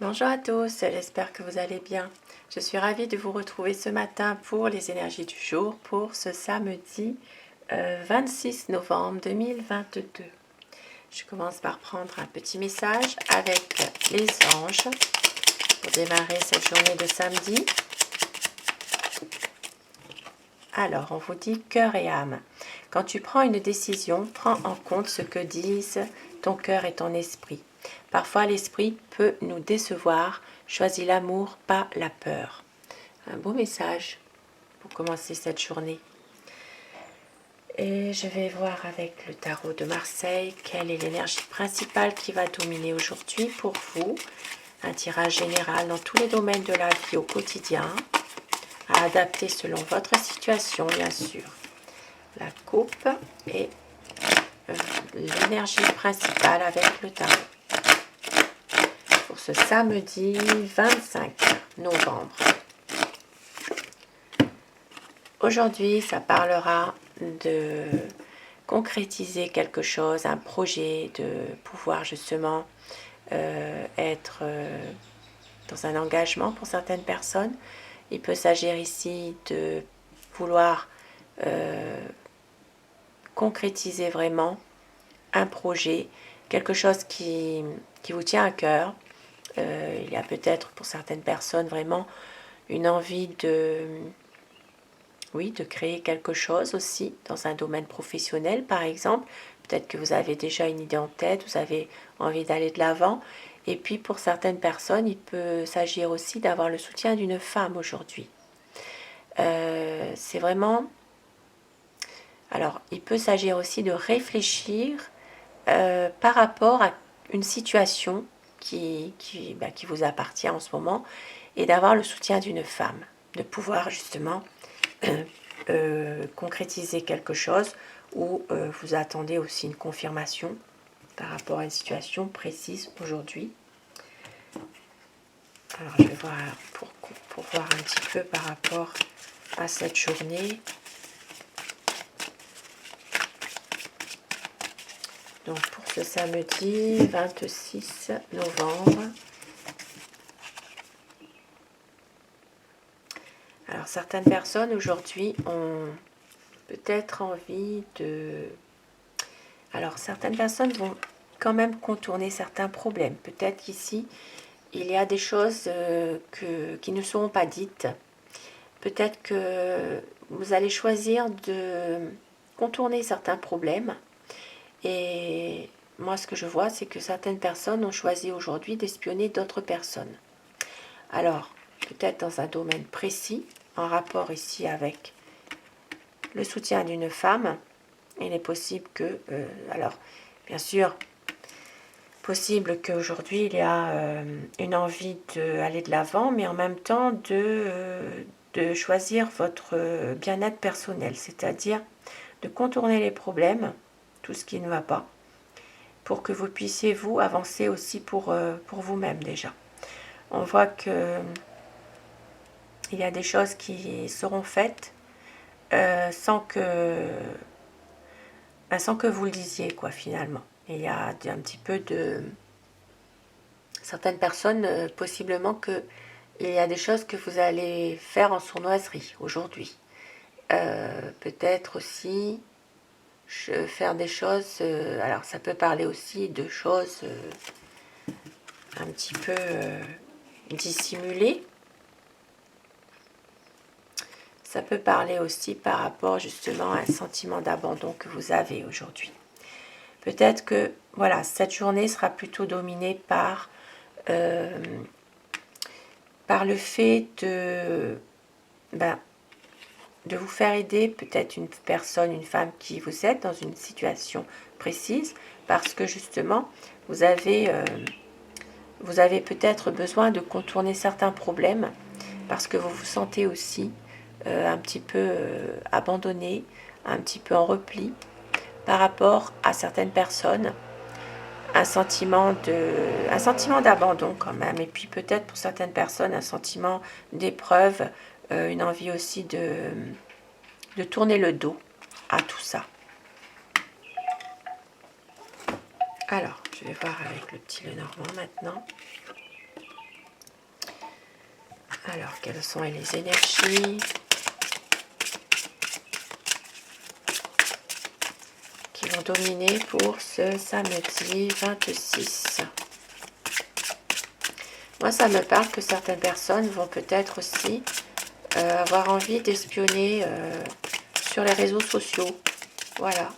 Bonjour à tous, j'espère que vous allez bien. Je suis ravie de vous retrouver ce matin pour les énergies du jour pour ce samedi 26 novembre 2022. Je commence par prendre un petit message avec les anges pour démarrer cette journée de samedi. Alors, on vous dit cœur et âme. Quand tu prends une décision, prends en compte ce que disent ton cœur et ton esprit. Parfois, l'esprit peut nous décevoir. Choisis l'amour, pas la peur. Un beau message pour commencer cette journée. Et je vais voir avec le tarot de Marseille quelle est l'énergie principale qui va dominer aujourd'hui pour vous. Un tirage général dans tous les domaines de la vie au quotidien, à adapter selon votre situation, bien sûr. La coupe et l'énergie principale avec le tarot. Pour ce samedi 25 novembre. Aujourd'hui, ça parlera de concrétiser quelque chose, un projet, de pouvoir justement être dans un engagement pour certaines personnes. Il peut s'agir ici de vouloir concrétiser vraiment un projet, quelque chose qui vous tient à cœur. Il y a peut-être pour certaines personnes vraiment une envie de créer quelque chose aussi dans un domaine professionnel par exemple. Peut-être que vous avez déjà une idée en tête, vous avez envie d'aller de l'avant. Et puis pour certaines personnes, il peut s'agir aussi d'avoir le soutien d'une femme aujourd'hui. C'est vraiment... Alors, il peut s'agir aussi de réfléchir par rapport à une situation qui vous appartient en ce moment et d'avoir le soutien d'une femme, de pouvoir justement concrétiser quelque chose ou vous attendez aussi une confirmation par rapport à une situation précise aujourd'hui. Alors je vais voir pour voir un petit peu par rapport à cette journée. Donc pour ce samedi 26 novembre. Alors certaines personnes aujourd'hui ont peut-être envie de... Alors certaines personnes vont quand même contourner certains problèmes. Peut-être qu'ici, il y a des choses qui ne seront pas dites. Peut-être que vous allez choisir de contourner certains problèmes. Et moi, ce que je vois, c'est que certaines personnes ont choisi aujourd'hui d'espionner d'autres personnes. Alors, peut-être dans un domaine précis, en rapport ici avec le soutien d'une femme, il est possible que... alors, bien sûr, possible qu'aujourd'hui, il y a une envie d'aller de l'avant, mais en même temps de choisir votre bien-être personnel, c'est-à-dire de contourner les problèmes, tout ce qui ne va pas, pour que vous puissiez, vous, avancer aussi pour vous-même déjà. On voit que il y a des choses qui seront faites sans que vous le disiez, quoi, finalement. Il y a un petit peu de... Certaines personnes, possiblement que il y a des choses que vous allez faire en sournoiserie aujourd'hui. Peut-être aussi faire des choses... alors, ça peut parler aussi de choses un petit peu dissimulées. Ça peut parler aussi par rapport justement à un sentiment d'abandon que vous avez aujourd'hui. Peut-être que voilà, cette journée sera plutôt dominée par le fait de vous faire aider, peut-être une personne, une femme qui vous aide dans une situation précise, parce que justement, vous avez peut-être besoin de contourner certains problèmes, parce que vous vous sentez aussi un petit peu abandonné, un petit peu en repli par rapport à certaines personnes, un sentiment d'abandon quand même, et puis peut-être pour certaines personnes un sentiment d'épreuve, une envie aussi de tourner le dos à tout ça. Alors, je vais voir avec le petit Lenormand maintenant. Alors, quelles sont les énergies qui vont dominer pour ce samedi 26? Moi, ça me parle que certaines personnes vont peut-être aussi avoir envie d'espionner sur les réseaux sociaux. Voilà.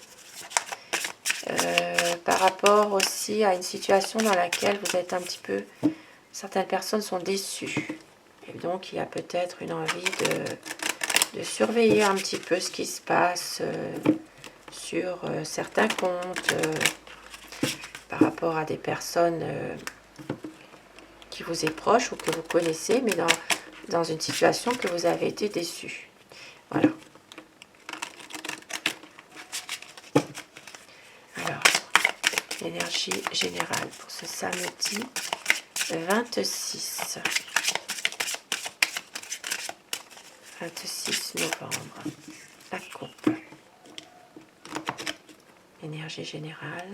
Par rapport aussi à une situation dans laquelle vous êtes un petit peu... Certaines personnes sont déçues. Et donc, il y a peut-être une envie de surveiller un petit peu ce qui se passe sur certains comptes, par rapport à des personnes qui vous est proche ou que vous connaissez, mais dans une situation que vous avez été déçu. Voilà. Alors, l'énergie générale pour ce samedi 26. 26 novembre. La coupe. Énergie générale.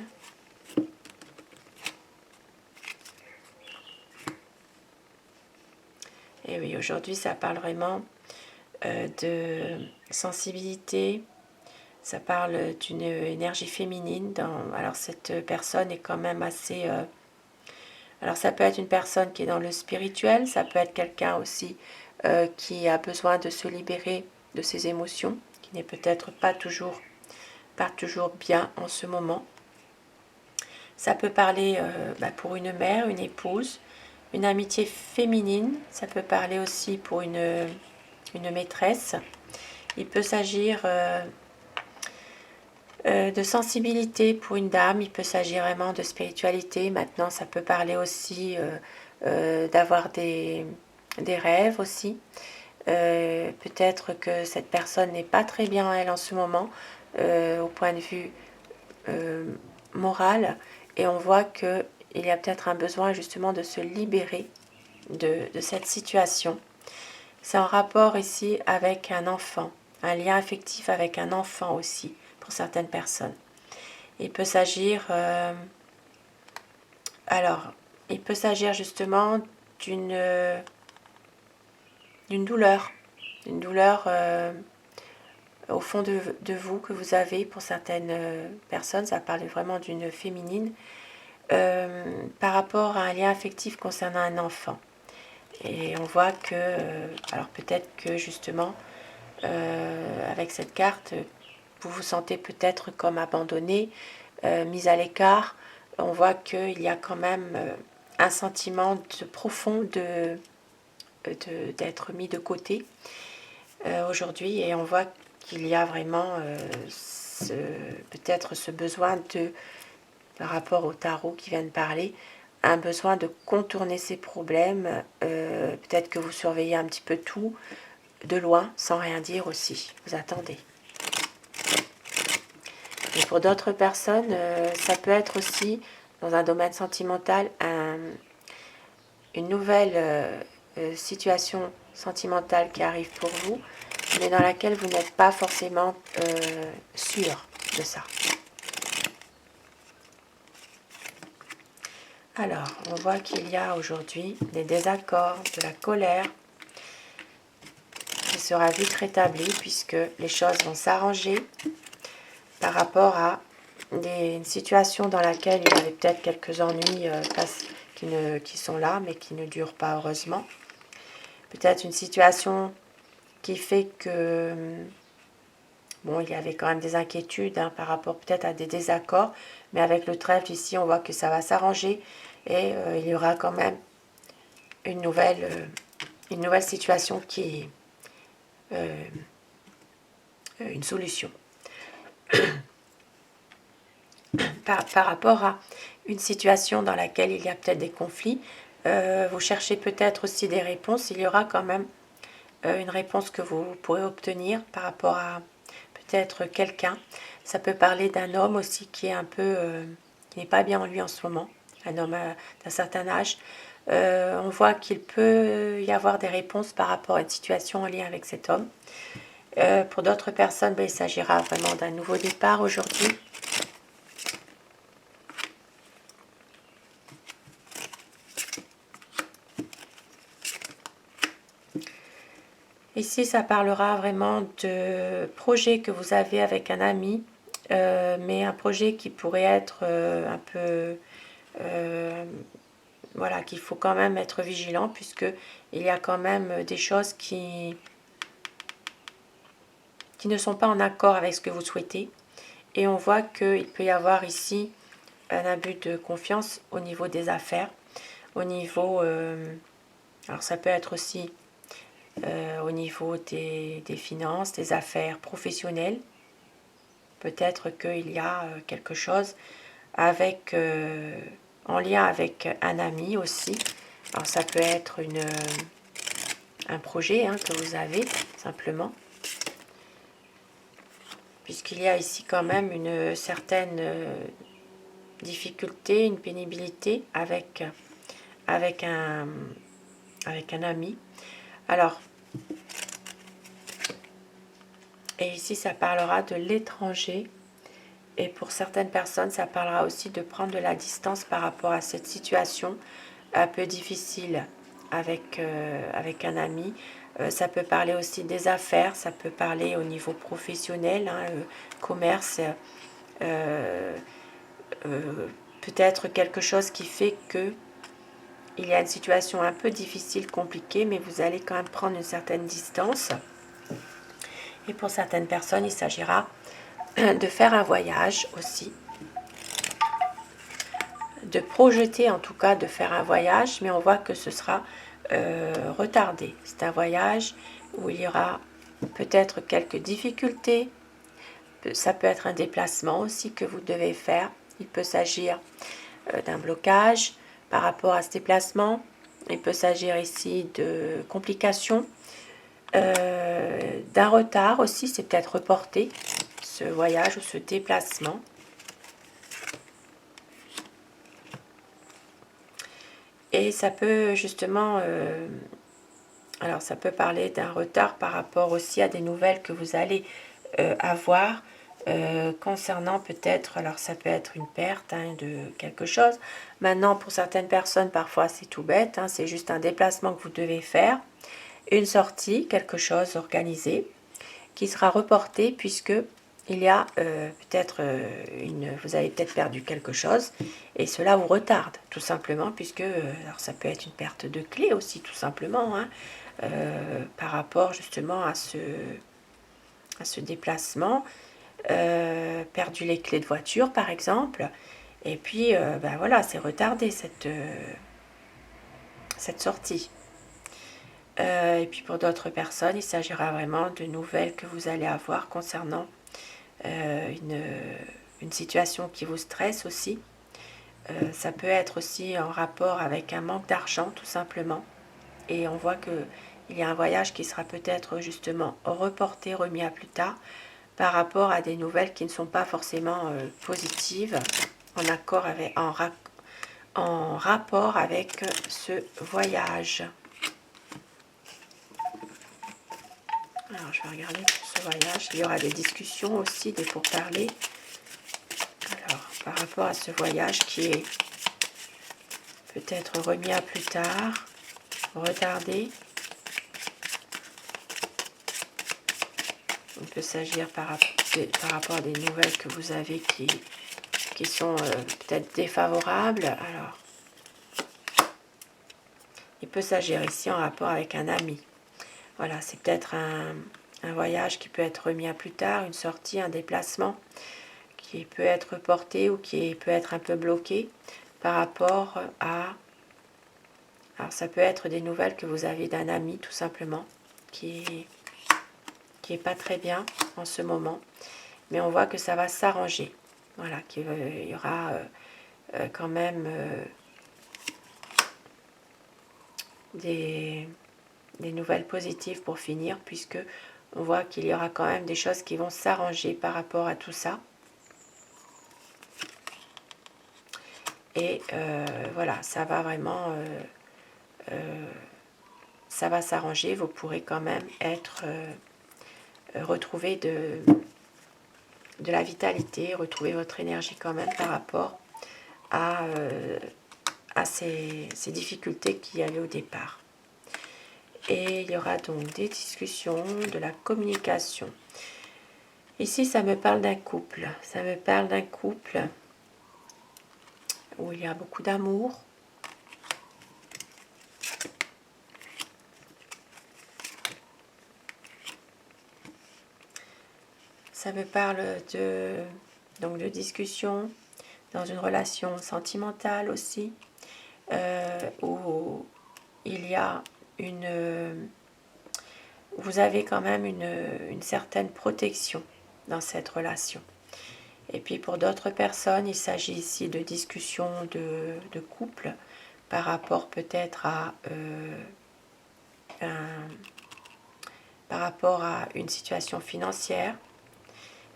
Et oui, aujourd'hui, ça parle vraiment de sensibilité. Ça parle d'une énergie féminine. Alors, cette personne est quand même assez... alors, ça peut être une personne qui est dans le spirituel. Ça peut être quelqu'un aussi qui a besoin de se libérer de ses émotions, qui n'est peut-être pas toujours bien en ce moment. Ça peut parler pour une mère, une épouse, une amitié féminine. Ça peut parler aussi pour une maîtresse. Il peut s'agir de sensibilité pour une dame. Il peut s'agir vraiment de spiritualité. Maintenant, ça peut parler aussi d'avoir des rêves aussi. Peut-être que cette personne n'est pas très bien elle en ce moment au point de vue moral, et on voit qu'il y a peut-être un besoin justement de se libérer de cette situation. C'est en rapport ici avec un enfant, un lien affectif avec un enfant aussi pour certaines personnes. Il peut s'agir il peut s'agir justement d'une douleur, au fond de vous que vous avez. Pour certaines personnes, ça parle vraiment d'une féminine, par rapport à un lien affectif concernant un enfant. Et on voit que, alors peut-être que justement, avec cette carte, vous vous sentez peut-être comme abandonné, mis à l'écart. On voit qu'il y a quand même un sentiment profond d'être mis de côté aujourd'hui, et on voit qu'il y a vraiment peut-être ce besoin par rapport au tarot qui vient de parler, un besoin de contourner ces problèmes. Peut-être que vous surveillez un petit peu tout de loin, sans rien dire aussi. Vous attendez. Et pour d'autres personnes, ça peut être aussi, dans un domaine sentimental, une nouvelle situation sentimentale qui arrive pour vous, mais dans laquelle vous n'êtes pas forcément sûr de ça. Alors, on voit qu'il y a aujourd'hui des désaccords, de la colère, qui sera vite rétablie puisque les choses vont s'arranger par rapport à une situation dans laquelle il y avait peut-être quelques ennuis qui sont là, mais qui ne durent pas heureusement. Peut-être une situation qui fait que, bon, il y avait quand même des inquiétudes par rapport peut-être à des désaccords, mais avec le trèfle ici, on voit que ça va s'arranger et il y aura quand même une nouvelle situation qui est une solution. Par rapport à une situation dans laquelle il y a peut-être des conflits, vous cherchez peut-être aussi des réponses. Il y aura quand même une réponse que vous pourrez obtenir par rapport à peut-être quelqu'un. Ça peut parler d'un homme aussi qui est un peu qui n'est pas bien en lui en ce moment, un homme d'un certain âge. On voit qu'il peut y avoir des réponses par rapport à une situation en lien avec cet homme. Pour d'autres personnes, il s'agira vraiment d'un nouveau départ aujourd'hui. Ici, ça parlera vraiment de projets que vous avez avec un ami, mais un projet qui pourrait être un peu... voilà, qu'il faut quand même être vigilant, puisque il y a quand même des choses qui ne sont pas en accord avec ce que vous souhaitez. Et on voit qu'il peut y avoir ici un abus de confiance au niveau des affaires, au niveau... alors ça peut être aussi au niveau des finances, des affaires professionnelles. Peut-être qu'il y a quelque chose avec, en lien avec un ami aussi. Alors ça peut être un projet que vous avez simplement. Puisqu'il y a ici quand même une certaine difficulté, une pénibilité avec un ami. Alors, et ici ça parlera de l'étranger. Et pour certaines personnes, ça parlera aussi de prendre de la distance par rapport à cette situation un peu difficile avec un ami. Ça peut parler aussi des affaires, ça peut parler au niveau professionnel, commerce, peut-être quelque chose qui fait que il y a une situation un peu difficile, compliquée, mais vous allez quand même prendre une certaine distance. Et pour certaines personnes, il s'agira de faire un voyage aussi, de projeter en tout cas de faire un voyage, mais on voit que ce sera retardé. C'est un voyage où il y aura peut-être quelques difficultés, ça peut être un déplacement aussi que vous devez faire, il peut s'agir d'un blocage par rapport à ce déplacement, il peut s'agir ici de complications, d'un retard aussi, c'est peut-être reporté ce voyage ou ce déplacement. Et ça peut justement, alors ça peut parler d'un retard par rapport aussi à des nouvelles que vous allez avoir concernant peut-être, alors ça peut être une perte de quelque chose. Maintenant, pour certaines personnes, parfois c'est tout bête, c'est juste un déplacement que vous devez faire, une sortie, quelque chose organisé, qui sera reporté puisque il y a peut-être vous avez peut-être perdu quelque chose et cela vous retarde tout simplement puisque alors ça peut être une perte de clé aussi tout simplement par rapport justement à ce déplacement, perdu les clés de voiture par exemple et puis ben voilà, c'est retardé cette sortie. Et puis pour d'autres personnes, il s'agira vraiment de nouvelles que vous allez avoir concernant une situation qui vous stresse aussi. Ça peut être aussi en rapport avec un manque d'argent tout simplement. Et on voit qu'il y a un voyage qui sera peut-être justement reporté, remis à plus tard, par rapport à des nouvelles qui ne sont pas forcément positives, en rapport avec ce voyage. Alors je vais regarder pour ce voyage. Il y aura des discussions aussi, des pourparlers. Alors par rapport à ce voyage qui est peut-être remis à plus tard, retardé. Il peut s'agir par rapport à des nouvelles que vous avez qui sont peut-être défavorables. Alors, il peut s'agir ici en rapport avec un ami. Voilà, c'est peut-être un voyage qui peut être remis à plus tard, une sortie, un déplacement qui peut être reporté ou qui peut être un peu bloqué par rapport à... Alors ça peut être des nouvelles que vous avez d'un ami tout simplement qui est pas très bien en ce moment. Mais on voit que ça va s'arranger. Voilà, qu'il y aura quand même des nouvelles positives pour finir, puisque on voit qu'il y aura quand même des choses qui vont s'arranger par rapport à tout ça. Et voilà, ça va vraiment... ça va s'arranger. Vous pourrez quand même retrouver de la vitalité, retrouver votre énergie quand même par rapport à ces difficultés qu'il y avait au départ. Et il y aura donc des discussions, de la communication. Ici, ça me parle d'un couple. Ça me parle d'un couple où il y a beaucoup d'amour. Ça me parle donc de discussion dans une relation sentimentale aussi, où il y a vous avez quand même une certaine protection dans cette relation. Et puis pour d'autres personnes, il s'agit ici de discussions de couple par rapport peut-être par rapport à une situation financière.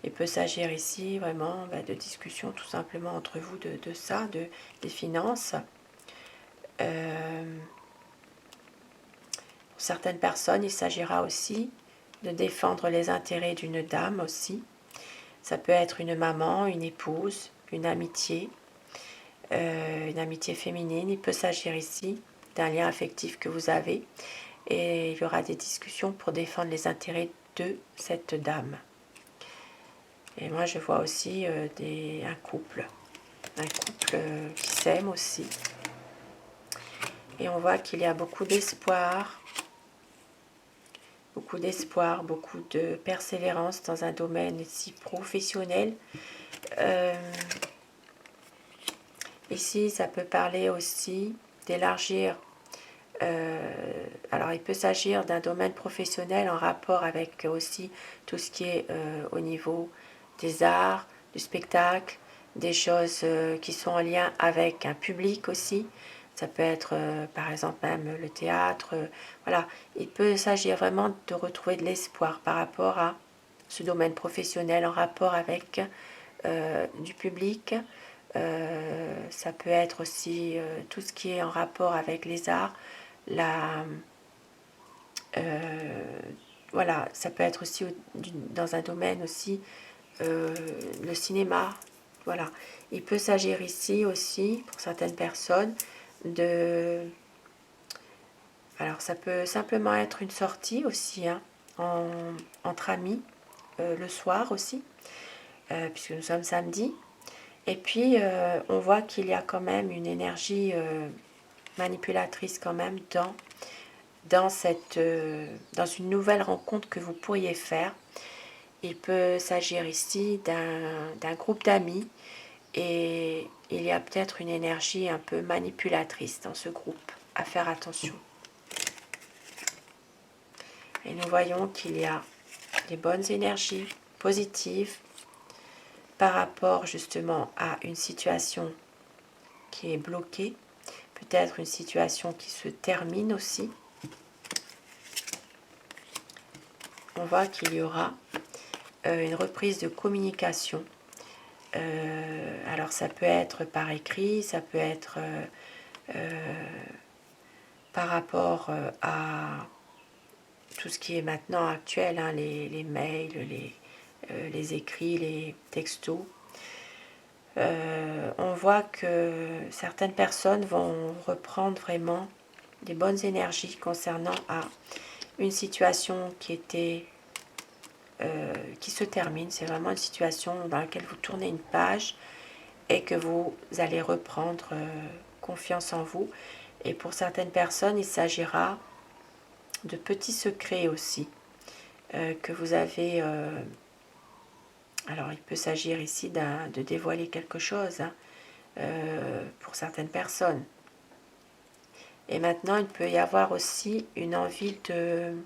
Il peut s'agir ici vraiment de discussions tout simplement entre vous de ça, des finances. Pour certaines personnes, il s'agira aussi de défendre les intérêts d'une dame aussi. Ça peut être une maman, une épouse, une amitié féminine. Il peut s'agir ici d'un lien affectif que vous avez et il y aura des discussions pour défendre les intérêts de cette dame. Et moi, je vois aussi un couple qui s'aime aussi. Et on voit qu'il y a beaucoup d'espoir, beaucoup de persévérance dans un domaine ici professionnel. Ici, ça peut parler aussi d'élargir. Alors, il peut s'agir d'un domaine professionnel en rapport avec aussi tout ce qui est au niveau des arts, du spectacle, des choses qui sont en lien avec un public aussi. Ça peut être par exemple même le théâtre. Voilà, il peut s'agir vraiment de retrouver de l'espoir par rapport à ce domaine professionnel en rapport avec du public. Ça peut être aussi tout ce qui est en rapport avec les arts, voilà, ça peut être aussi dans un domaine aussi le cinéma. Voilà, il peut s'agir ici aussi pour certaines personnes alors ça peut simplement être une sortie aussi entre amis le soir aussi, puisque nous sommes samedi. Et puis on voit qu'il y a quand même une énergie manipulatrice quand même dans une nouvelle rencontre que vous pourriez faire. Il peut s'agir ici d'un groupe d'amis et il y a peut-être une énergie un peu manipulatrice dans ce groupe. À faire attention. Et nous voyons qu'il y a des bonnes énergies positives par rapport justement à une situation qui est bloquée, peut-être une situation qui se termine aussi. On voit qu'il y aura une reprise de communication. Alors ça peut être par écrit, ça peut être par rapport à tout ce qui est maintenant actuel, les mails, les écrits, les textos. On voit que certaines personnes vont reprendre vraiment des bonnes énergies concernant une situation qui se termine. C'est vraiment une situation dans laquelle vous tournez une page et que vous allez reprendre confiance en vous. Et pour certaines personnes, il s'agira de petits secrets aussi que vous avez. Alors, il peut s'agir ici de dévoiler quelque chose pour certaines personnes. Et maintenant, il peut y avoir aussi une envie de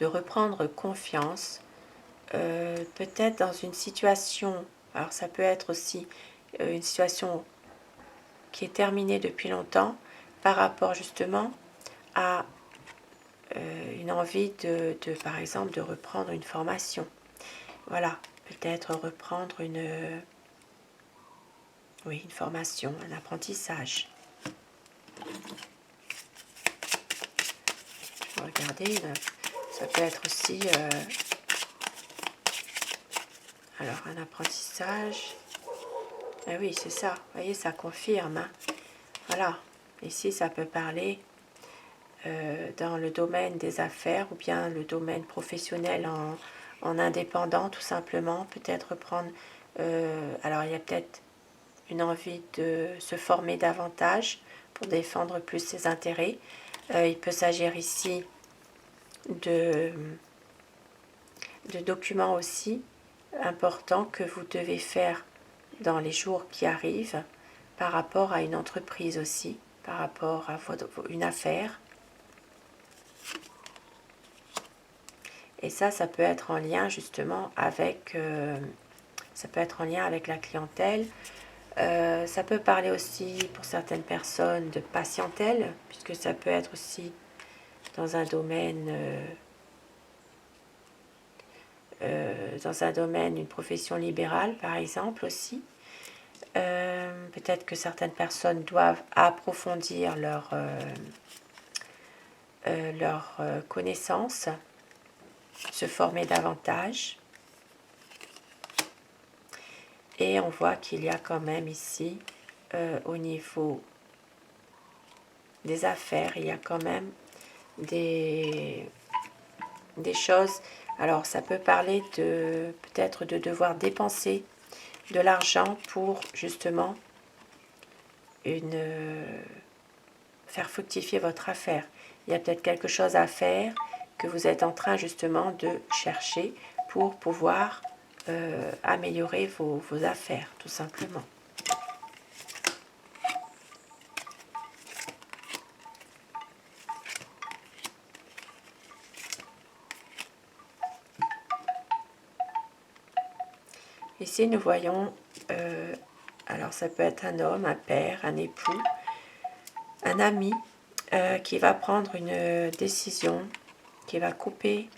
reprendre confiance, peut-être dans une situation. Alors, ça peut être aussi une situation qui est terminée depuis longtemps par rapport justement à une envie par exemple, de reprendre une formation. Voilà, peut-être reprendre une formation, un apprentissage. Regardez, ça peut être aussi alors un apprentissage. Ah oui, c'est ça, vous voyez, ça confirme. Voilà, ici ça peut parler dans le domaine des affaires ou bien le domaine professionnel en indépendant tout simplement, peut-être prendre, alors il y a peut-être une envie de se former davantage pour défendre plus ses intérêts. Il peut s'agir ici de documents aussi importants que vous devez faire dans les jours qui arrivent par rapport à une entreprise aussi, par rapport à une affaire. Et ça peut être en lien justement avec, ça peut être en lien avec la clientèle. Ça peut parler aussi pour certaines personnes de patientèle, puisque ça peut être aussi dans un domaine, une profession libérale par exemple aussi. Peut-être que certaines personnes doivent approfondir leur connaissances, se former davantage. Et on voit qu'il y a quand même ici, au niveau des affaires, il y a quand même des choses. Alors ça peut parler de peut-être de devoir dépenser de l'argent pour justement faire fructifier votre affaire. Il y a peut-être quelque chose à faire que vous êtes en train justement de chercher pour pouvoir améliorer vos affaires, tout simplement. Ici, nous voyons, alors ça peut être un homme, un père, un époux, un ami qui va prendre une décision, qui va couper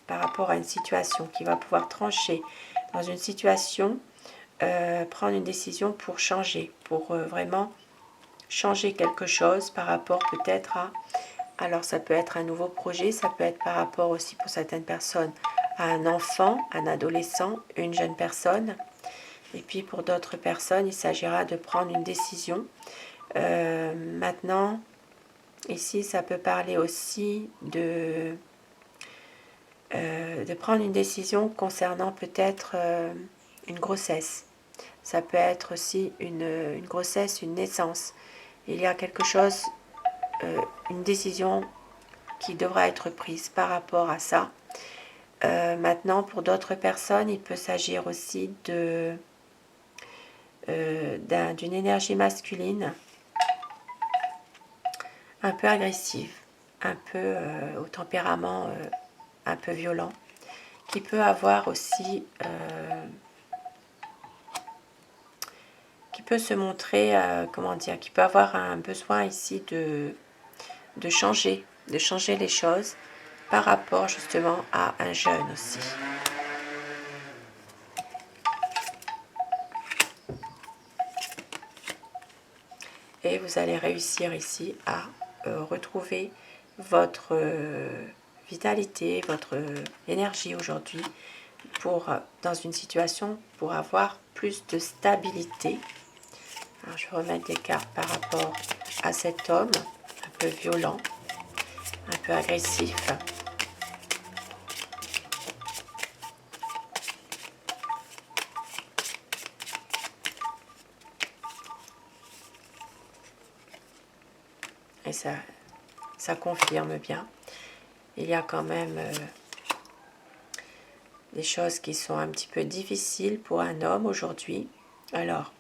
par rapport à une situation, qui va pouvoir trancher dans une situation, prendre une décision pour changer, pour vraiment changer quelque chose par rapport peut-être à... Alors ça peut être un nouveau projet, ça peut être par rapport aussi pour certaines personnes à un enfant, un adolescent, une jeune personne. Et puis pour d'autres personnes, il s'agira de prendre une décision. Maintenant, ici, ça peut parler aussi de prendre une décision concernant peut-être une grossesse. Ça peut être aussi une grossesse, une naissance. Il y a quelque chose, une décision qui devra être prise par rapport à ça. Maintenant, pour d'autres personnes, il peut s'agir aussi d'une énergie masculine un peu agressive, un peu au tempérament un peu violent, qui peut avoir aussi, qui peut se montrer, comment dire, qui peut avoir un besoin ici de changer les choses par rapport justement à un jeune aussi. Et vous allez réussir ici à retrouver votre vitalité, votre énergie aujourd'hui dans une situation pour avoir plus de stabilité. Alors, je vais remettre des cartes par rapport à cet homme un peu violent, un peu agressif. Et ça confirme bien. Il y a quand même des choses qui sont un petit peu difficiles pour un homme aujourd'hui. Alors,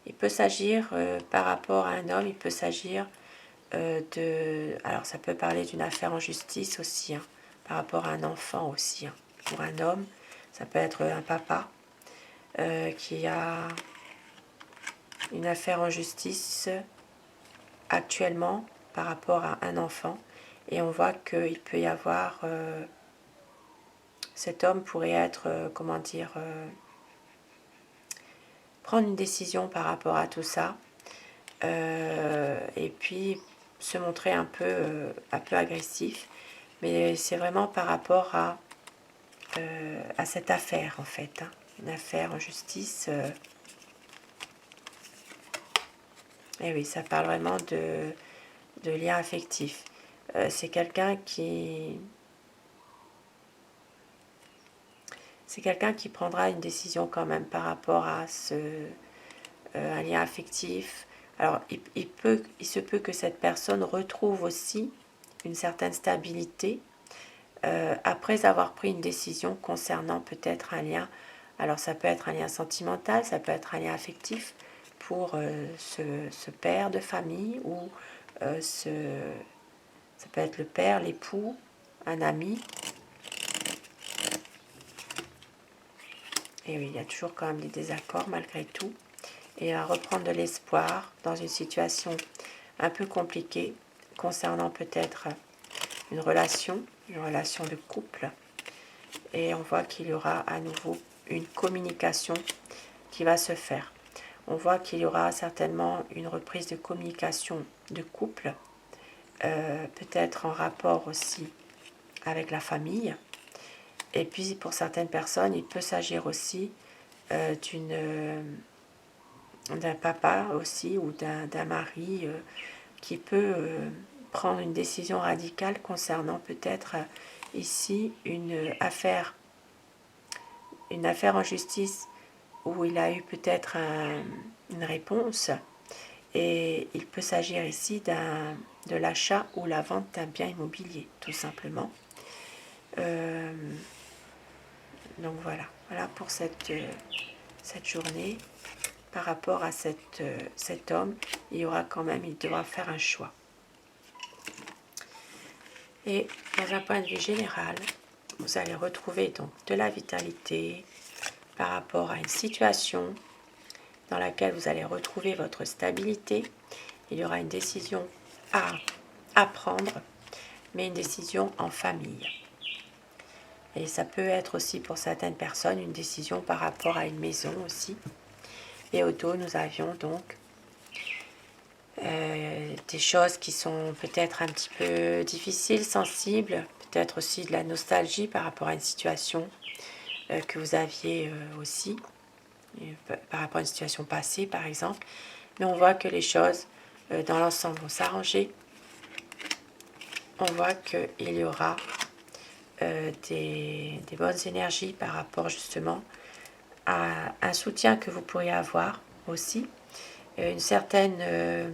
il peut s'agir, par rapport à un homme, il peut s'agir alors ça peut parler d'une affaire en justice aussi, hein, par rapport à un enfant aussi. Hein. Pour un homme, ça peut être un papa qui a une affaire en justice actuellement par rapport à un enfant. Et on voit qu'il peut y avoir... cet homme pourrait être, comment dire... prendre une décision par rapport à tout ça. Et puis se montrer un peu agressif. Mais c'est vraiment par rapport à cette affaire, en fait. Hein. Une affaire en justice... Et oui, ça parle vraiment de lien affectif. C'est quelqu'un qui... C'est quelqu'un qui prendra une décision quand même par rapport à un lien affectif. Alors, il se peut que cette personne retrouve aussi une certaine stabilité après avoir pris une décision concernant peut-être un lien. Alors, ça peut être un lien sentimental, ça peut être un lien affectif pour ce père de famille ou ça peut être le père, l'époux, un ami. Et oui, il y a toujours quand même des désaccords malgré tout. Et à reprendre de l'espoir dans une situation un peu compliquée concernant peut-être une relation de couple. Et on voit qu'il y aura à nouveau une communication qui va se faire. On voit qu'il y aura certainement une reprise de communication de couple, peut-être en rapport aussi avec la famille. Et puis pour certaines personnes, il peut s'agir aussi d'un papa aussi ou d'un mari qui peut prendre une décision radicale concernant peut-être ici une affaire en justice où il a eu peut-être une réponse, et il peut s'agir ici de l'achat ou la vente d'un bien immobilier, tout simplement. Donc voilà pour cette journée. Par rapport à cet homme, il devra faire un choix. Et dans un point de vue général, vous allez retrouver donc de la vitalité par rapport à une situation dans laquelle vous allez retrouver votre stabilité. Il y aura une décision à prendre, mais une décision en famille. Et ça peut être aussi pour certaines personnes une décision par rapport à une maison aussi. Et au dos, nous avions donc des choses qui sont peut-être un petit peu difficiles, sensibles, peut-être aussi de la nostalgie par rapport à une situation que vous aviez aussi, par rapport à une situation passée par exemple. Mais on voit que les choses dans l'ensemble vont s'arranger. On voit qu'il y aura des bonnes énergies par rapport justement à un soutien que vous pourriez avoir aussi, une certaine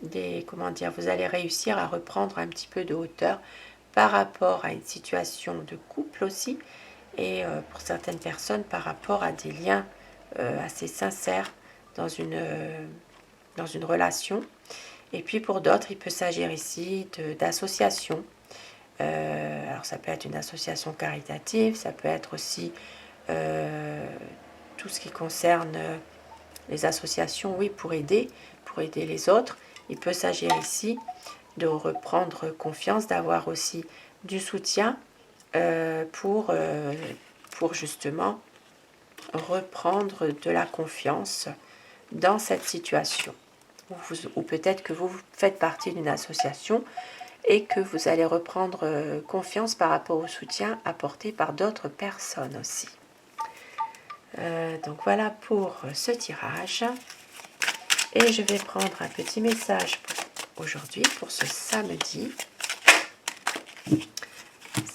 vous allez réussir à reprendre un petit peu de hauteur par rapport à une situation de couple aussi, et pour certaines personnes par rapport à des liens assez sincères dans une relation. Et puis pour d'autres, il peut s'agir ici d'associations. Alors ça peut être une association caritative, ça peut être aussi tout ce qui concerne les associations, oui, pour aider les autres. Il peut s'agir ici de reprendre confiance, d'avoir aussi du soutien pour justement reprendre de la confiance dans cette situation. Ou peut-être que vous faites partie d'une association et que vous allez reprendre confiance par rapport au soutien apporté par d'autres personnes aussi. Donc voilà pour ce tirage. Et je vais prendre un petit message pour aujourd'hui, pour ce samedi.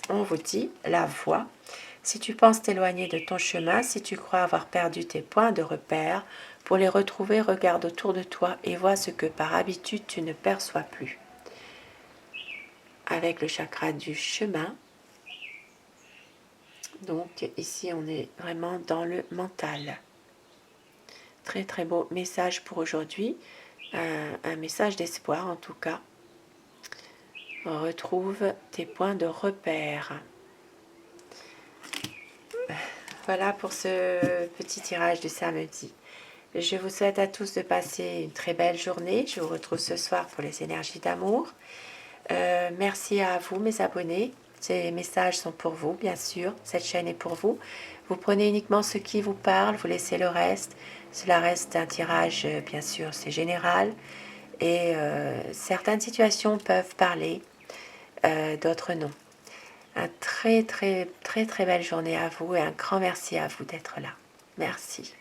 On vous dit la voie. Si tu penses t'éloigner de ton chemin, si tu crois avoir perdu tes points de repère, pour les retrouver, regarde autour de toi et vois ce que par habitude tu ne perçois plus. Avec le chakra du chemin. Donc ici on est vraiment dans le mental. Très très beau message pour aujourd'hui. Un message d'espoir en tout cas. Retrouve tes points de repère. Voilà pour ce petit tirage du samedi. Je vous souhaite à tous de passer une très belle journée. Je vous retrouve ce soir pour les énergies d'amour. Merci à vous mes abonnés. Ces messages sont pour vous, bien sûr. Cette chaîne est pour vous. Vous prenez uniquement ce qui vous parle, vous laissez le reste. Cela reste un tirage, bien sûr, c'est général. Et certaines situations peuvent parler, d'autres non. Un très très très très belle journée à vous et un grand merci à vous d'être là. Merci.